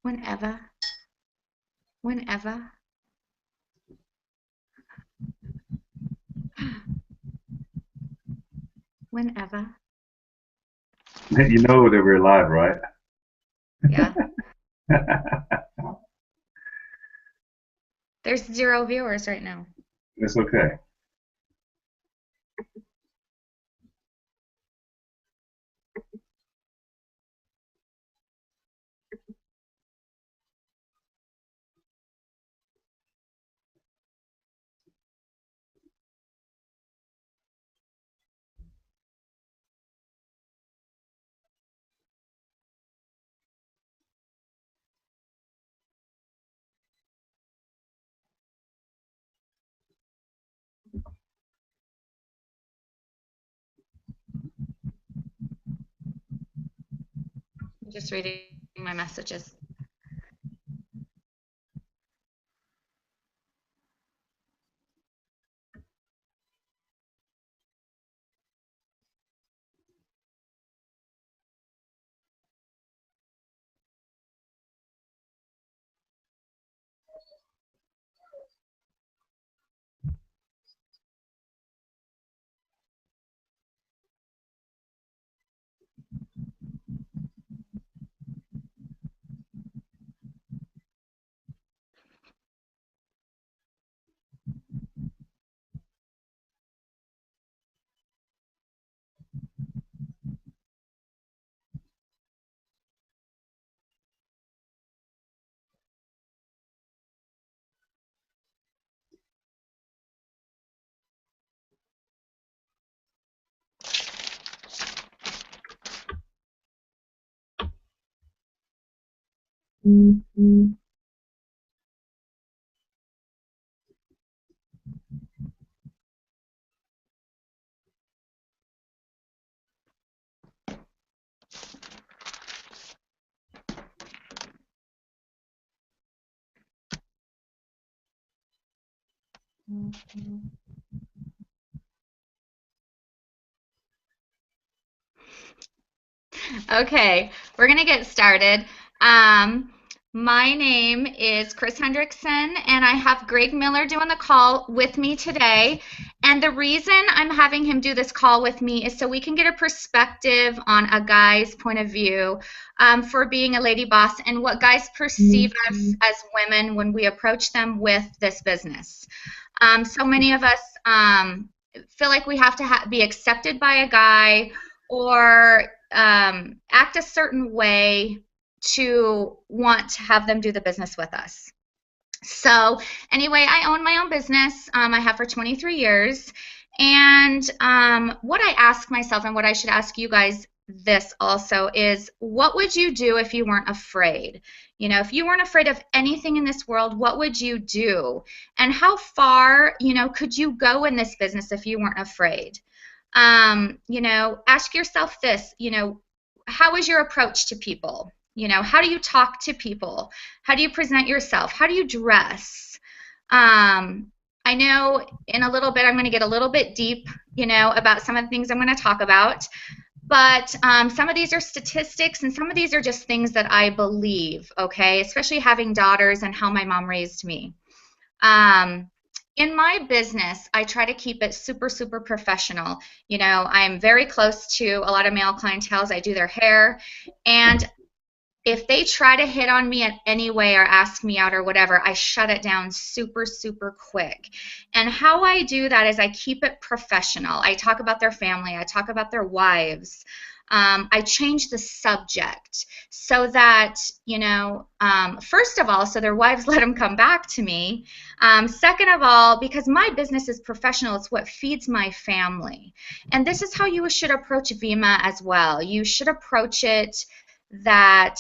Whenever, whenever, whenever. You know that we're live, right? Yeah. There's 0 viewers right now. It's okay. I'm just reading my messages. Okay, we're gonna get started. Um, my name is Chris Hendrickson, and I have Greg Miller doing the call with me today. And the reason I'm having him do this call with me is so we can get a perspective on a guy's point of view for being a lady boss and what guys perceive us as women when we approach them with this business. So many of us feel like we have to be accepted by a guy or act a certain way to want to have them do the business with us. So, anyway, I own my own business. I have for 23 years. And what I ask myself and what I should ask you guys this also is what would you do if you weren't afraid? You know, if you weren't afraid of anything in this world, what would you do? And how far, could you go in this business if you weren't afraid? Ask yourself this, how is your approach to people? How do you talk to people? How do you present yourself? How do you dress? I know in a little bit I'm going to get a little bit deep, about some of the things I'm going to talk about. But some of these are statistics and some of these are just things that I believe, okay? Especially having daughters and how my mom raised me. Um, in my business, I try to keep it super, super professional. I'm very close to a lot of male clientele. I do their hair. And if they try to hit on me in any way or ask me out or whatever, I shut it down super, super quick. And how I do that is I keep it professional. I talk about their family, I talk about their wives. I change the subject so that, first of all, so their wives let them come back to me. Second of all, because my business is professional, it's what feeds my family. And this is how you should approach Vima as well. You should approach it that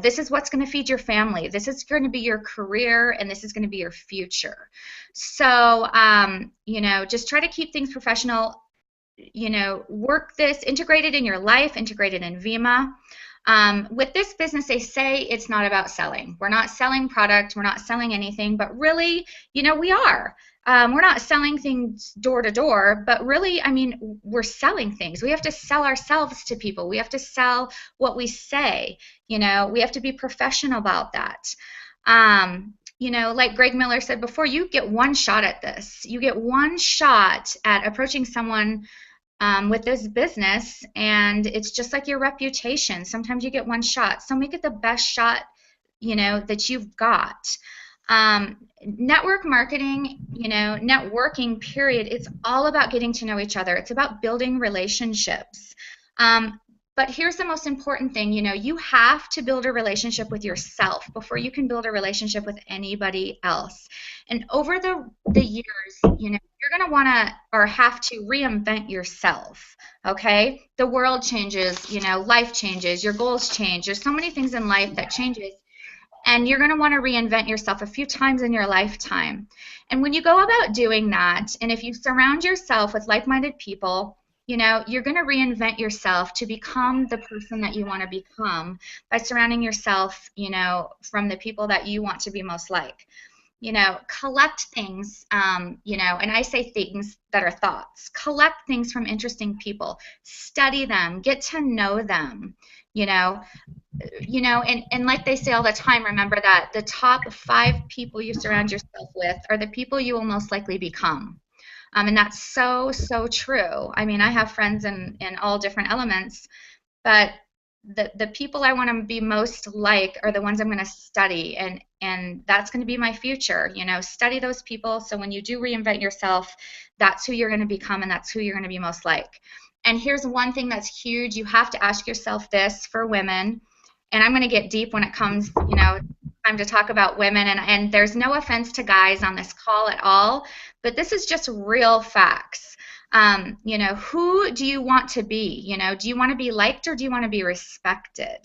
this is what's going to feed your family, this is going to be your career, and this is going to be your future. So just try to keep things professional. Work this, integrate it in your life, integrate it in Vima. With this business, they say it's not about selling. We're not selling product. We're not selling anything, but really, we are. We're not selling things door to door, but really, I mean, we're selling things. We have to sell ourselves to people. We have to sell what we say. We have to be professional about that. Like Greg Miller said before, you get one shot at this. You get one shot at approaching someone with this business, and it's just like your reputation. Sometimes you get one shot, so make it the best shot that you've got. Network marketing, networking period, it's all about getting to know each other. It's about building relationships. But here's the most important thing, you have to build a relationship with yourself before you can build a relationship with anybody else. And over the years, you're going to want to or have to reinvent yourself, okay? The world changes, life changes, your goals change. There's so many things in life that changes, and you're going to want to reinvent yourself a few times in your lifetime. And when you go about doing that, and if you surround yourself with like-minded people, you're going to reinvent yourself to become the person that you want to become by surrounding yourself, from the people that you want to be most like. Collect things, and I say things that are thoughts. Collect things from interesting people. Study them. Get to know them, and like they say all the time, remember that the top 5 people you surround yourself with are the people you will most likely become. And that's so, so true. I mean, I have friends in all different elements, but the people I want to be most like are the ones I'm going to study, and that's going to be my future. Study those people, so when you do reinvent yourself, that's who you're going to become, and that's who you're going to be most like. And here's one thing that's huge. You have to ask yourself this for women, and I'm going to get deep when it comes, time to talk about women, and there's no offense to guys on this call at all, but this is just real facts. Who do you want to be? Do you want to be liked, or do you want to be respected?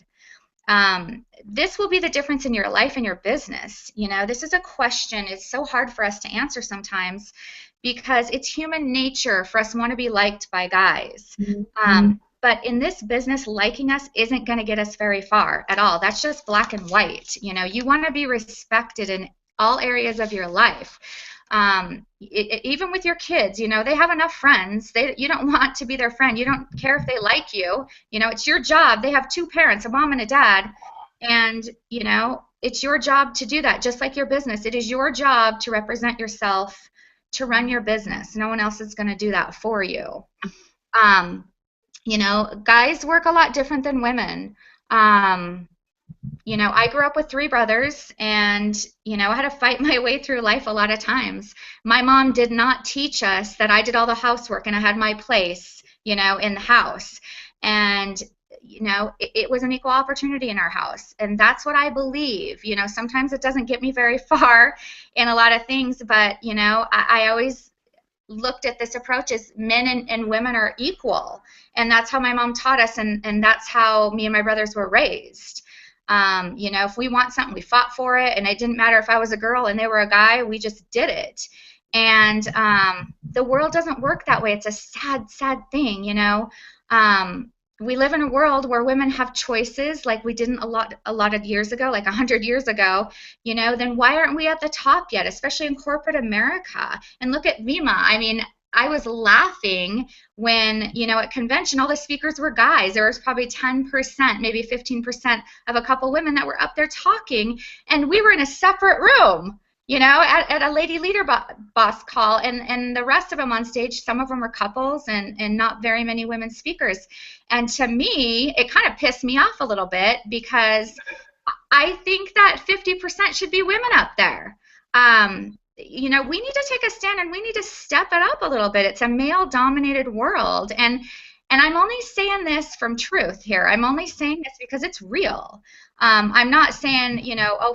This will be the difference in your life and your business. This is a question. It's so hard for us to answer sometimes because it's human nature for us to want to be liked by guys. Mm-hmm. But in this business, liking us isn't going to get us very far at all. That's just black and white. You want to be respected in all areas of your life. Even with your kids, they have enough friends. You don't want to be their friend. You don't care if they like you. It's your job. They have 2 parents, a mom and a dad, and it's your job to do that. Just like your business, it is your job to represent yourself, to run your business. No one else is going to do that for you. Guys work a lot different than women. I grew up with 3 brothers, and, I had to fight my way through life a lot of times. My mom did not teach us that I did all the housework and I had my place, in the house. And, it was an equal opportunity in our house. And that's what I believe. Sometimes it doesn't get me very far in a lot of things, but, I always looked at this approach as men and women are equal. And that's how my mom taught us, and that's how me and my brothers were raised. If we want something, we fought for it, and it didn't matter if I was a girl and they were a guy, we just did it. And the world doesn't work that way. It's a sad, sad thing, We live in a world where women have choices like we didn't a lot of years ago, like 100 years ago, then why aren't we at the top yet, especially in corporate America? And look at Vima. I mean, I was laughing when, at convention, all the speakers were guys. There was probably 10%, maybe 15% of a couple women that were up there talking, and we were in a separate room, at a Lady Leader Boss call, and the rest of them on stage, some of them were couples and not very many women speakers. And to me, it kind of pissed me off a little bit because I think that 50% should be women up there. We need to take a stand, and we need to step it up a little bit. It's a male-dominated world, and I'm only saying this from truth here. I'm only saying this because it's real. I'm not saying,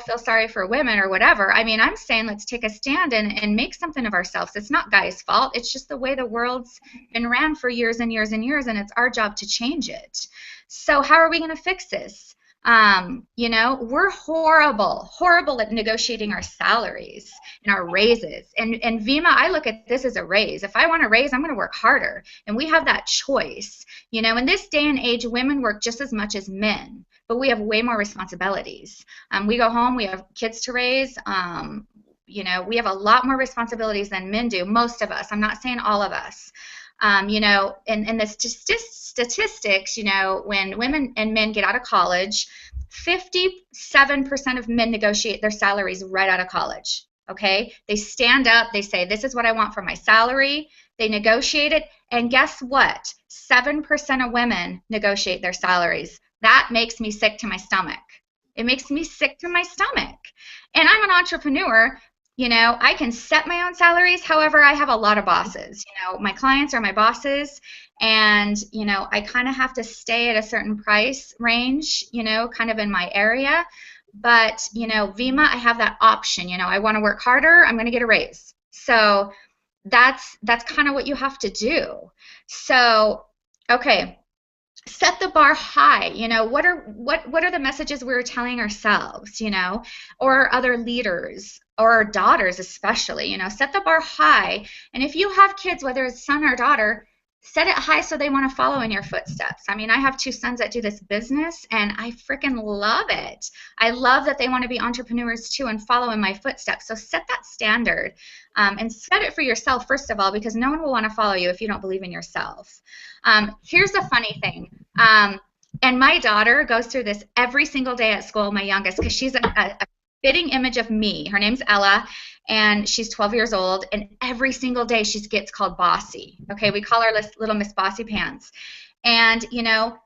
feel sorry for women or whatever. I mean, I'm saying let's take a stand and make something of ourselves. It's not guys' fault. It's just the way the world's been ran for years and years and years, and it's our job to change it. So how are we going to fix this? We're horrible at negotiating our salaries and our raises. And Vima, I look at this as a raise. If I want a raise, I'm going to work harder. And we have that choice. In this day and age, women work just as much as men. but we have way more responsibilities. We go home, we have kids to raise. You know, we have a lot more responsibilities than men do, most of us. I'm not saying all of us. You know, in the statistics, you know, when women and men get out of college, 57% of men negotiate their salaries right out of college. Okay, they stand up, they say, this is what I want for my salary. They negotiate it, and guess what? 7% of women negotiate their salaries. That makes me sick to my stomach. It makes me sick to my stomach. And I'm an entrepreneur. You know, I can set my own salaries. However, I have a lot of bosses. You know, my clients are my bosses, and, you know, I kind of have to stay at a certain price range, you know, kind of in my area. But, you know, Vemma, I have that option. You know, I want to work harder, I'm going to get a raise. So that's kind of what you have to do. So, okay, set the bar high. You know, what are the messages we're telling ourselves, you know, or other leaders or our daughters especially, you know, set the bar high. And if you have kids, whether it's son or daughter, set it high so they want to follow in your footsteps. I mean, I have 2 sons that do this business, and I freaking love it. I love that they want to be entrepreneurs too and follow in my footsteps. So set that standard, and set it for yourself, first of all, because no one will want to follow you if you don't believe in yourself. Here's the funny thing. And my daughter goes through this every single day at school, my youngest, because she's a fitting image of me. Her name's Ella, and she's 12 years old, and every single day she gets called bossy. Okay, we call her little Miss Bossy Pants. And, you know,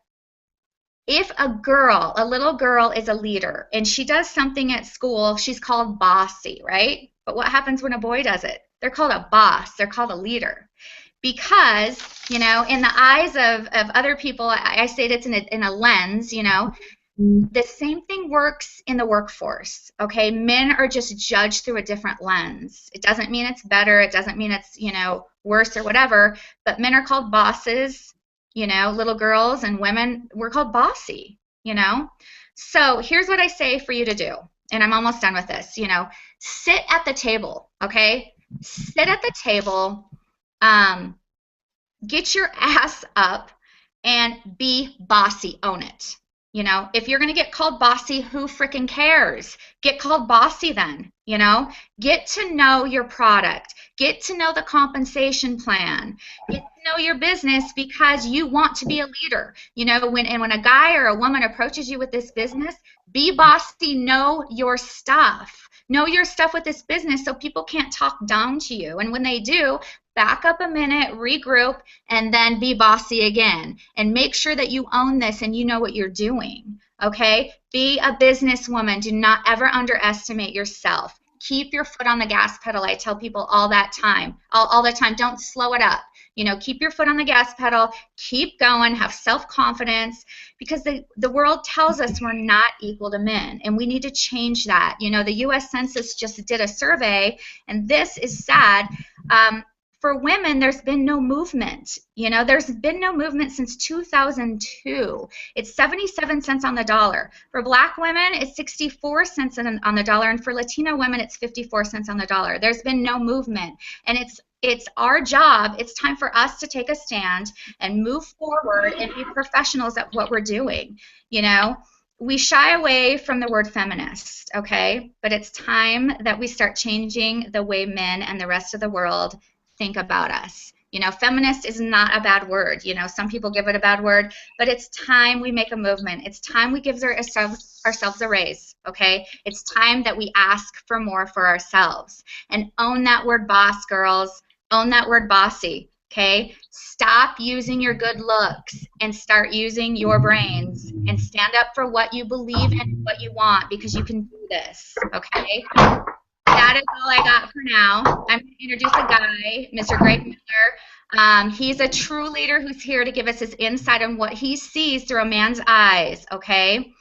if a little girl is a leader, and she does something at school, she's called bossy, right? But what happens when a boy does it? They're called a boss. They're called a leader. Because, you know, in the eyes of other people, I say it's in a lens, you know, the same thing works in the workforce, okay? Men are just judged through a different lens. It doesn't mean it's better. It doesn't mean it's, you know, worse or whatever, but men are called bosses, you know, little girls and women, we're called bossy, you know? So here's what I say for you to do, and I'm almost done with this, you know, sit at the table, okay? Sit at the table, get your ass up and be bossy, own it. You know, if you're going to get called bossy, who freaking cares? Get called bossy then, you know? Get to know your product. Get to know the compensation plan. Get to know your business because you want to be a leader. You know, when a guy or a woman approaches you with this business, be bossy, know your stuff. Know your stuff with this business so people can't talk down to you. And when they do, back up a minute, regroup, and then be bossy again. And make sure that you own this and you know what you're doing, okay? Be a businesswoman. Do not ever underestimate yourself. Keep your foot on the gas pedal. I tell people all the time. Don't slow it up. You know, keep your foot on the gas pedal. Keep going. Have self-confidence, because the world tells us we're not equal to men, and we need to change that. You know, the U.S. Census just did a survey, and this is sad. For women, there's been no movement. You know, there's been no movement since 2002. It's 77 cents on the dollar. For black women, it's 64 cents on the dollar, and for Latino women, it's 54 cents on the dollar. There's been no movement, and it's our job. It's time for us to take a stand and move forward and be professionals at what we're doing. You know, we shy away from the word feminist, okay? But it's time that we start changing the way men and the rest of the world think about us. You know, feminist is not a bad word. You know, some people give it a bad word, but it's time we make a movement. It's time we give ourselves a raise, okay? It's time that we ask for more for ourselves. And own that word boss, girls. Own that word bossy, okay? Stop using your good looks and start using your brains, and stand up for what you believe in and what you want, because you can do this, okay? That is all I got for now. I'm going to introduce a guy, Mr. Greg Miller. He's a true leader who's here to give us his insight on what he sees through a man's eyes, okay?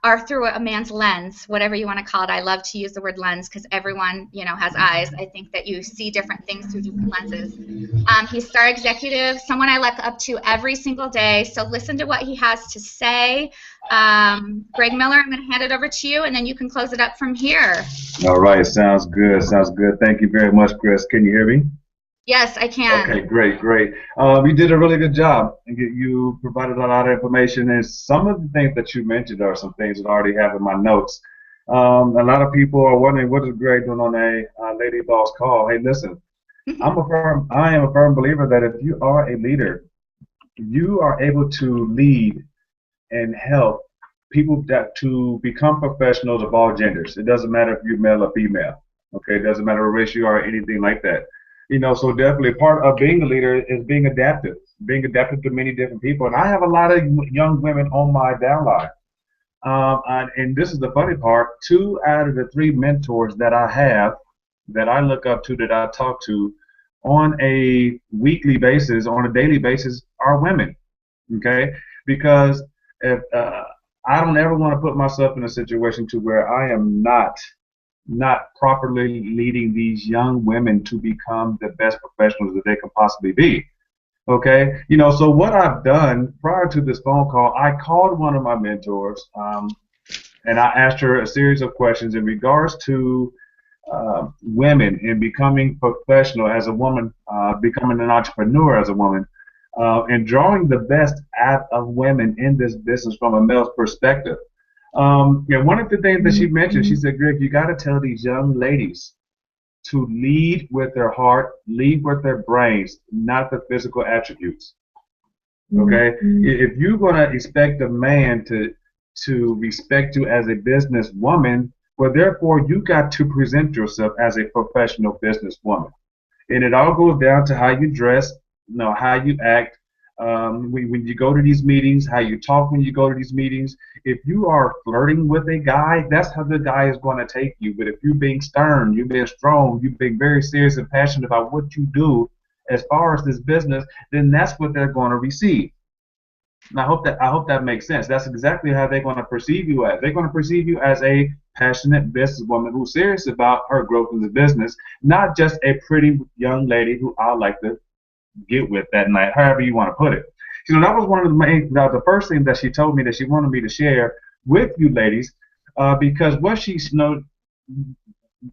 Or through a man's lens, whatever you want to call it. I love to use the word lens because everyone, you know, has eyes. I think that you see different things through different lenses. He's Star Executive, someone I look up to every single day. So listen to what he has to say. Greg Miller, I'm going to hand it over to you, and then you can close it up from here. All right, sounds good. Sounds good. Thank you very much, Chris. Can you hear me? Yes, I Okay, can. great, great. You did a really good job. You provided a lot of information, and some of the things that you mentioned are some things that I already have in my notes. A lot of people are wondering what is Greg doing on a Lady Boss call. Hey, listen, I am a firm believer that if you are a leader, you are able to lead and help people that to become professionals of all genders. It doesn't matter if you're male or female. Okay, it doesn't matter what race you are or anything like that. So definitely part of being a leader is being adaptive to many different people. And I have a lot of young women on my downline. And this is the funny part. Two out of the three mentors that I have, that I look up to, that I talk to on a weekly basis, on a daily basis, are women. Okay, because if I don't ever want to put myself in a situation to where I am not properly leading these young women to become the best professionals that they can possibly be. Okay, so what I've done prior to this phone call, I called one of my mentors, and I asked her a series of questions in regards to women and becoming professional as a woman, becoming an entrepreneur as a woman, and drawing the best out of women in this business from a male's perspective. And one of the things that she mentioned, she said, Greg, you got to tell these young ladies to lead with their heart, lead with their brains, not the physical attributes. Okay? If you're going to expect a man to respect you as a businesswoman, well, therefore, you got to present yourself as a professional businesswoman. And it all goes down to how you dress, how you act, when you go to these meetings, how you talk when you go to these meetings. If you are flirting with a guy, that's how the guy is going to take you. But if you're being stern, you're being strong, you're being very serious and passionate about what you do as far as this business, then that's what they're going to receive. And I hope that makes sense. That's exactly how they're going to perceive you as. They're going to perceive you as a passionate businesswoman who's serious about her growth in the business, not just a pretty young lady who I like to get with that night, however you want to put it. That was one of the first thing that she told me that she wanted me to share with you ladies, because what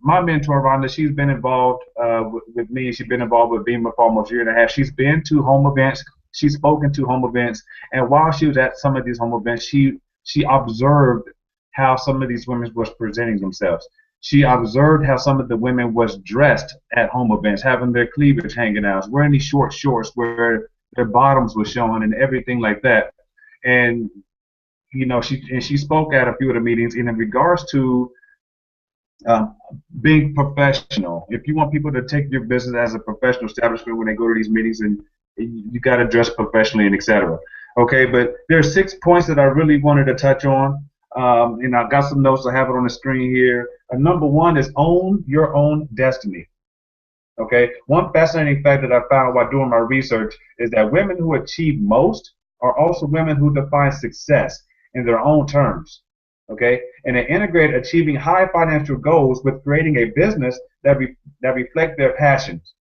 my mentor Rhonda, she's been involved with me. She's been involved with Beamer for almost a year and a half. She's been to home events. She's spoken to home events, and while she was at some of these home events, she observed how some of these women was presenting themselves. She observed how some of the women was dressed at home events, having their cleavage hanging out, wearing these short shorts where their bottoms were showing and everything like that. And she spoke at a few of the meetings in regards to being professional. If you want people to take your business as a professional establishment when they go to these meetings, and you got to dress professionally and etc. Okay, but there are 6 points that I really wanted to touch on, and I got some notes. I have it on the screen here. Number one is own your own destiny. Okay, one fascinating fact that I found while doing my research is that women who achieve most are also women who define success in their own terms. Okay, and they integrate achieving high financial goals with creating a business that reflect their passions.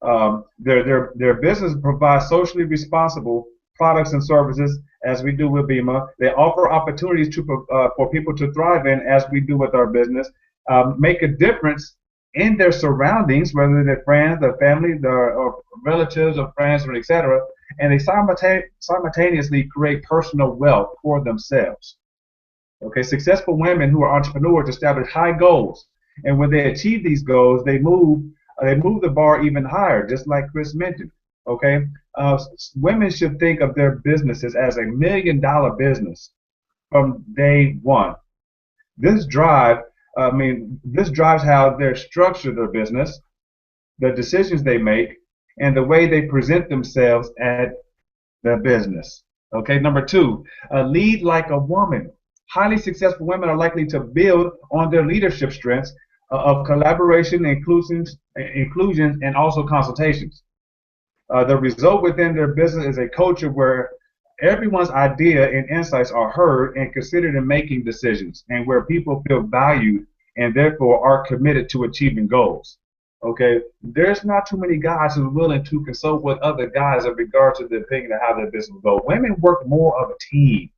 Their business provides socially responsible products and services, as we do with BEMA. They offer opportunities for people to thrive in, as we do with our business. Make a difference in their surroundings, whether they're friends, their family, or relatives, or friends, or etc. And they simultaneously create personal wealth for themselves. Okay, successful women who are entrepreneurs establish high goals, and when they achieve these goals, they move the bar even higher, just like Chris mentioned. Okay, women should think of their businesses as $1 million business from day one. This drives how they structure their business, the decisions they make, and the way they present themselves at their business. Okay, number two, lead like a woman. Highly successful women are likely to build on their leadership strengths of collaboration, inclusion, and also consultations. The result within their business is a culture where everyone's idea and insights are heard and considered in making decisions, and where people feel valued and therefore are committed to achieving goals. Okay, there's not too many guys who are willing to consult with other guys in regards to the opinion of how their business will go. Women work more of a team.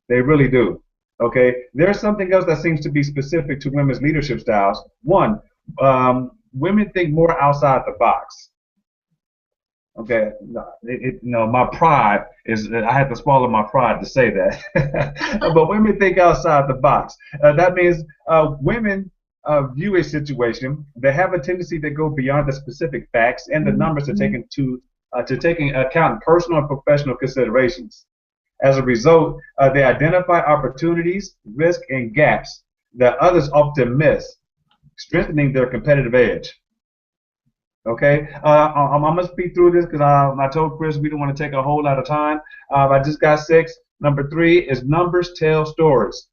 They really do. Okay, there's something else that seems to be specific to women's leadership styles. One, women think more outside the box. Okay, my pride is, I had to swallow my pride to say that. But women think outside the box. That means women view a situation. They have a tendency to go beyond the specific facts and the numbers to taking account personal and professional considerations. As a result, they identify opportunities, risks, and gaps that others often miss, strengthening their competitive edge. Okay, I'm gonna speed through this because I told Chris we don't want to take a whole lot of time. I just got 6. Number 3 is numbers tell stories.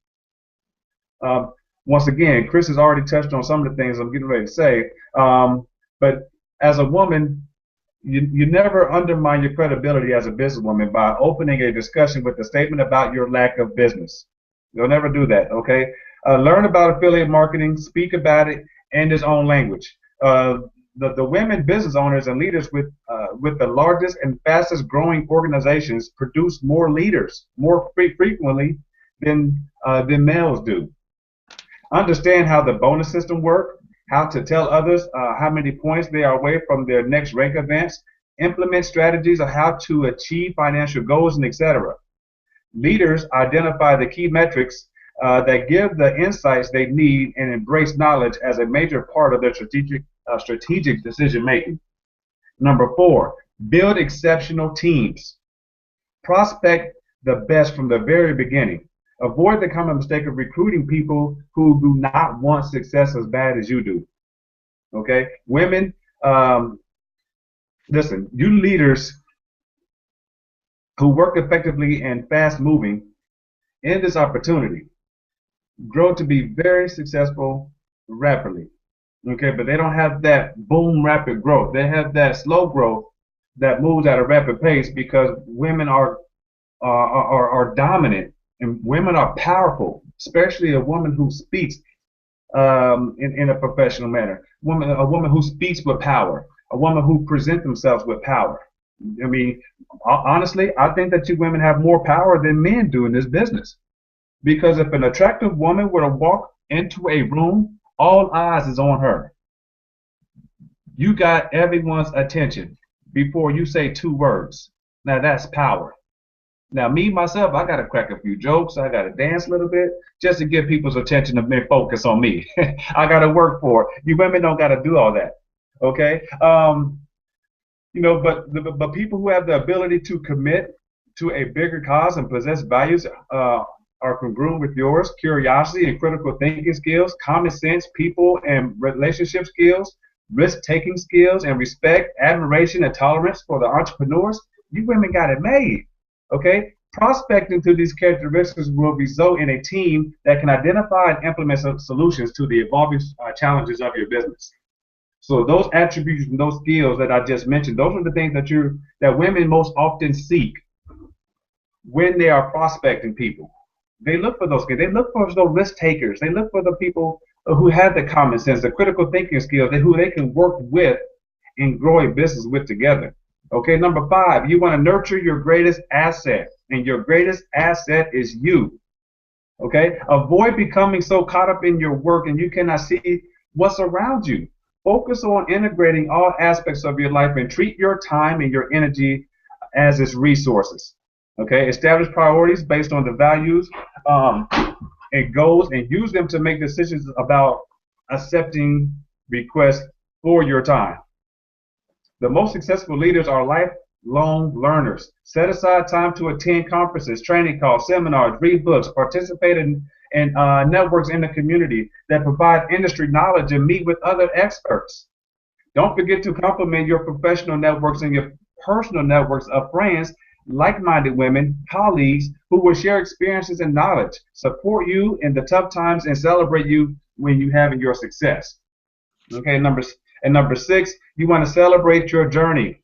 Once again, Chris has already touched on some of the things I'm getting ready to say. But as a woman, you never undermine your credibility as a businesswoman by opening a discussion with a statement about your lack of business. You'll never do that. Okay, learn about affiliate marketing, speak about it in his own language. The women business owners and leaders with the largest and fastest growing organizations produce more leaders more frequently than males do. Understand how the bonus system works, how to tell others how many points they are away from their next rank events, implement strategies of how to achieve financial goals, and etc. Leaders identify the key metrics that give the insights they need and embrace knowledge as a major part of their strategic decision making. Number 4, build exceptional teams. Prospect the best from the very beginning. Avoid the common mistake of recruiting people who do not want success as bad as you do. Okay, women, listen, you leaders who work effectively and fast moving in this opportunity grow to be very successful rapidly. Okay, but they don't have that boom rapid growth. They have that slow growth that moves at a rapid pace because women are dominant and women are powerful, especially a woman who speaks in a professional manner. A woman who speaks with power, a woman who presents themselves with power. I mean, honestly, I think that you women have more power than men do in this business. Because if an attractive woman were to walk into a room, all eyes is on her. You got everyone's attention before you say 2 words. Now that's power. Now me, myself, I got to crack a few jokes. I got to dance a little bit just to get people's attention to focus on me. I got to work for it. You women don't got to do all that. Okay? But people who have the ability to commit to a bigger cause and possess values are congruent with yours: curiosity and critical thinking skills, common sense, people and relationship skills, risk-taking skills, and respect, admiration, and tolerance for the entrepreneurs. You women got it made. Okay? Prospecting to these characteristics will result in a team that can identify and implement solutions to the evolving challenges of your business. So those attributes and those skills that I just mentioned, those are the things that women most often seek when they are prospecting people. They look for those skills. They look for those risk takers. They look for the people who have the common sense, the critical thinking skills, who they can work with and grow a business with together. Okay, number 5, you want to nurture your greatest asset, and your greatest asset is you. Okay, avoid becoming so caught up in your work and you cannot see what's around you. Focus on integrating all aspects of your life and treat your time and your energy as its resources. Okay, establish priorities based on the values and goals, and use them to make decisions about accepting requests for your time. The most successful leaders are lifelong learners. Set aside time to attend conferences, training calls, seminars, read books, participate in networks in the community that provide industry knowledge, and meet with other experts. Don't forget to complement your professional networks and your personal networks of friends, like-minded women, colleagues who will share experiences and knowledge, support you in the tough times, and celebrate you when you have your success. Okay, number 6, you want to celebrate your journey.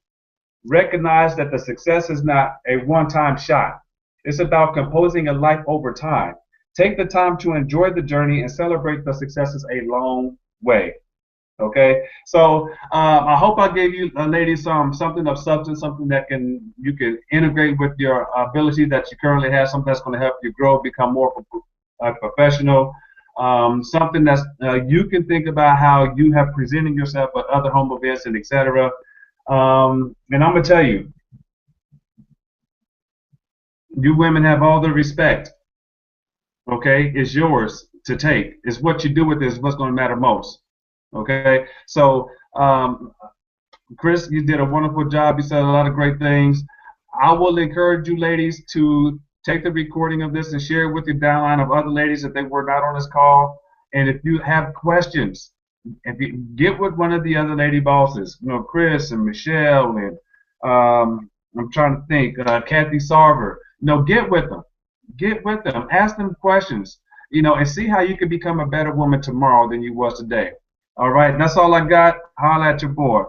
Recognize that the success is not a one-time shot. It's about composing a life over time. Take the time to enjoy the journey and celebrate the successes a long way. Okay, so I hope I gave you ladies something of substance, something that you can integrate with your ability that you currently have, something that's going to help you grow, become more professional. something that's you can think about how you have presented yourself at other home events and etc. And I'm gonna tell you, you women have all the respect. Okay, it's yours to take. It's what you do with this what's going to matter most. Okay, so Chris, you did a wonderful job. You said a lot of great things. I will encourage you ladies to take the recording of this and share it with your downline of other ladies if they were not on this call. And if you have questions, if you get with one of the other lady bosses, you know, Chris and Michelle and I'm trying to think, Kathy Sarver, you know, get with them. Get with them. Ask them questions, you know, and see how you can become a better woman tomorrow than you was today. All right, that's all I got. Holla at your boy.